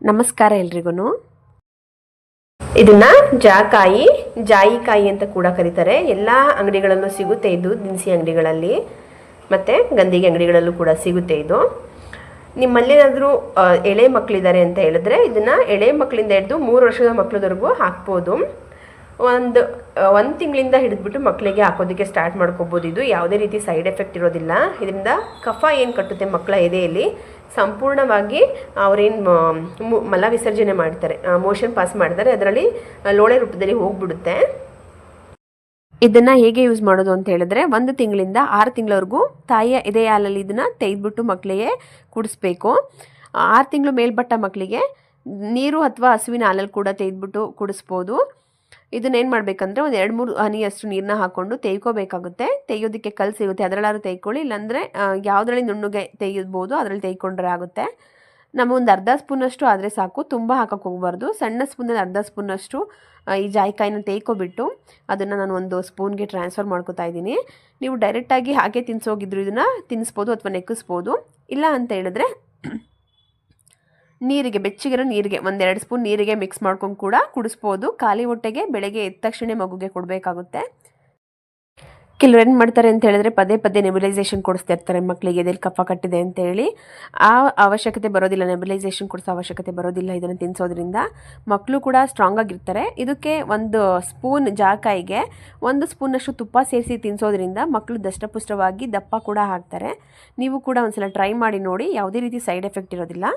ನಮಸ್ಕಾರ ಎಲ್ರಿಗೂ. ಇದನ್ನ ಜಾಯಿಕಾಯಿ ಅಂತ ಕೂಡ ಕರೀತಾರೆ. ಎಲ್ಲ ಅಂಗಡಿಗಳಲ್ಲೂ ಸಿಗುತ್ತೆ ಇದು, ದಿನಸಿ ಅಂಗಡಿಗಳಲ್ಲಿ ಮತ್ತು ಗಂಧಿಗೆ ಅಂಗಡಿಗಳಲ್ಲೂ ಕೂಡ ಸಿಗುತ್ತೆ ಇದು. ನಿಮ್ಮಲ್ಲೇನಾದರೂ ಎಳೆ ಮಕ್ಕಳಿದ್ದಾರೆ ಅಂತ ಹೇಳಿದ್ರೆ ಇದನ್ನು ಎಳೆ ಮಕ್ಕಳಿಂದ ಹಿಡಿದು 3 ವರ್ಷದ ಮಕ್ಕಳವರೆಗೂ ಹಾಕ್ಬೋದು. ಒಂದು ತಿಂಗಳಿಂದ ಹಿಡಿದ್ಬಿಟ್ಟು ಮಕ್ಕಳಿಗೆ ಹಾಕೋದಕ್ಕೆ ಸ್ಟಾರ್ಟ್ ಮಾಡ್ಕೋಬೋದು. ಇದು ಯಾವುದೇ ರೀತಿ ಸೈಡ್ ಎಫೆಕ್ಟ್ ಇರೋದಿಲ್ಲ. ಇದರಿಂದ ಕಫ ಏನು ಕಟ್ಟುತ್ತೆ ಮಕ್ಕಳ ಎದೆಯಲ್ಲಿ ಸಂಪೂರ್ಣವಾಗಿ ಅವರೇನು ಮಲ ವಿಸರ್ಜನೆ ಮಾಡ್ತಾರೆ, ಮೋಷನ್ ಪಾಸ್ ಮಾಡ್ತಾರೆ, ಅದರಲ್ಲಿ ಲೋಳೆ ರೂಪದಲ್ಲಿ ಹೋಗ್ಬಿಡುತ್ತೆ. ಇದನ್ನು ಹೇಗೆ ಯೂಸ್ ಮಾಡೋದು ಅಂತ ಹೇಳಿದ್ರೆ 1 ತಿಂಗಳಿಂದ 6 ತಿಂಗಳವರೆಗೂ ತಾಯಿಯ ಎದೆ ಹಾಲಲ್ಲಿ ಇದನ್ನು ತೆಗೆದ್ಬಿಟ್ಟು ಮಕ್ಕಳಿಗೆ ಕುಡಿಸ್ಬೇಕು. 6 ತಿಂಗಳು ಮೇಲ್ಪಟ್ಟ ಮಕ್ಕಳಿಗೆ ನೀರು ಅಥವಾ ಹಸುವಿನ ಹಾಲಲ್ಲಿ ಕೂಡ ತೆಗೆದ್ಬಿಟ್ಟು ಕುಡಿಸ್ಬೋದು. ಇದನ್ನೇನು ಮಾಡಬೇಕಂದ್ರೆ ಒಂದು 2-3 ಹನಿಯಷ್ಟು ನೀರನ್ನ ಹಾಕ್ಕೊಂಡು ತೆಯ್ಕೋಬೇಕಾಗುತ್ತೆ. ತೆಗೆಯೋದಕ್ಕೆ ಕಲ್ಲು ಸಿಗುತ್ತೆ, ಅದರಲ್ಲಾದ್ರೂ ತೆಯ್ಕೊಳ್ಳಿ, ಇಲ್ಲಾಂದರೆ ಯಾವುದ್ರಲ್ಲಿ ನುಣ್ಣಗೆ ತೆಗೆಯಬಹುದು ಅದರಲ್ಲಿ ತೆಯ್ಕೊಂಡ್ರೆ ಆಗುತ್ತೆ. ನಮ್ಮ ಒಂದು ಅರ್ಧ ಸ್ಪೂನಷ್ಟು ಆದರೆ ಸಾಕು, ತುಂಬ ಹಾಕಕ್ಕೆ ಹೋಗಬಾರ್ದು. ಸಣ್ಣ ಸ್ಪೂನಲ್ಲಿ ಅರ್ಧ ಸ್ಪೂನಷ್ಟು ಈ ಜಾಯಿಕಾಯಿನ ತೆಯ್ಕೊಬಿಟ್ಟು ಅದನ್ನು ನಾನು ಒಂದು ಸ್ಪೂನ್ಗೆ ಟ್ರಾನ್ಸ್ಫರ್ ಮಾಡ್ಕೊತಾ ಇದ್ದೀನಿ. ನೀವು ಡೈರೆಕ್ಟಾಗಿ ಹಾಗೆ ತಿನ್ನಿಸೋಗಿದ್ರು ಇದನ್ನು ತಿನ್ನಿಸ್ಬೋದು ಅಥವಾ ನೆಕ್ಕಿಸ್ಬೋದು. ಇಲ್ಲ ಅಂತ ಹೇಳಿದ್ರೆ ನೀರಿಗೆ, ಬೆಚ್ಚಗಿರೋ ನೀರಿಗೆ 1-2 ಸ್ಪೂನ್ ನೀರಿಗೆ ಮಿಕ್ಸ್ ಮಾಡ್ಕೊಂಡು ಕೂಡ ಕುಡಿಸ್ಬೋದು. ಖಾಲಿ ಹೊಟ್ಟೆಗೆ ಬೆಳಗ್ಗೆ ಎದ್ದ ತಕ್ಷಣ ಮಗುಗೆ ಕೊಡಬೇಕಾಗುತ್ತೆ. ಕೆಲವ್ರು ಏನು ಮಾಡ್ತಾರೆ ಅಂತ ಹೇಳಿದ್ರೆ ಪದೇ ನೆಬ್ಯುಲೈಸೇಷನ್ ಕೊಡಿಸ್ತಾ ಇರ್ತಾರೆ ಮಕ್ಕಳಿಗೆ, ಎದೆಯಲ್ಲಿ ಕಫ ಕಟ್ಟಿದೆ ಅಂತ ಹೇಳಿ. ಆ ಅವಶ್ಯಕತೆ ಬರೋದಿಲ್ಲ, ನೆಬ್ಯುಲೈಸೇಷನ್ ಕೊಡಿಸೋ ಅವಶ್ಯಕತೆ ಬರೋದಿಲ್ಲ ಇದನ್ನು ತಿನ್ನಿಸೋದ್ರಿಂದ. ಮಕ್ಕಳು ಕೂಡ ಸ್ಟ್ರಾಂಗ್ ಆಗಿರ್ತಾರೆ. ಇದಕ್ಕೆ 1 ಸ್ಪೂನ್ ಜಾಯಿಕಾಯಿಗೆ 1 ಸ್ಪೂನಷ್ಟು ತುಪ್ಪ ಸೇರಿಸಿ ತಿನ್ನಿಸೋದ್ರಿಂದ ಮಕ್ಕಳು ದಷ್ಟಪುಷ್ಟವಾಗಿ ದಪ್ಪ ಕೂಡ ಆಗ್ತಾರೆ. ನೀವು ಕೂಡ ಒಂದ್ಸಲ ಟ್ರೈ ಮಾಡಿ ನೋಡಿ, ಯಾವುದೇ ರೀತಿ ಸೈಡ್ ಎಫೆಕ್ಟ್ ಇರೋದಿಲ್ಲ.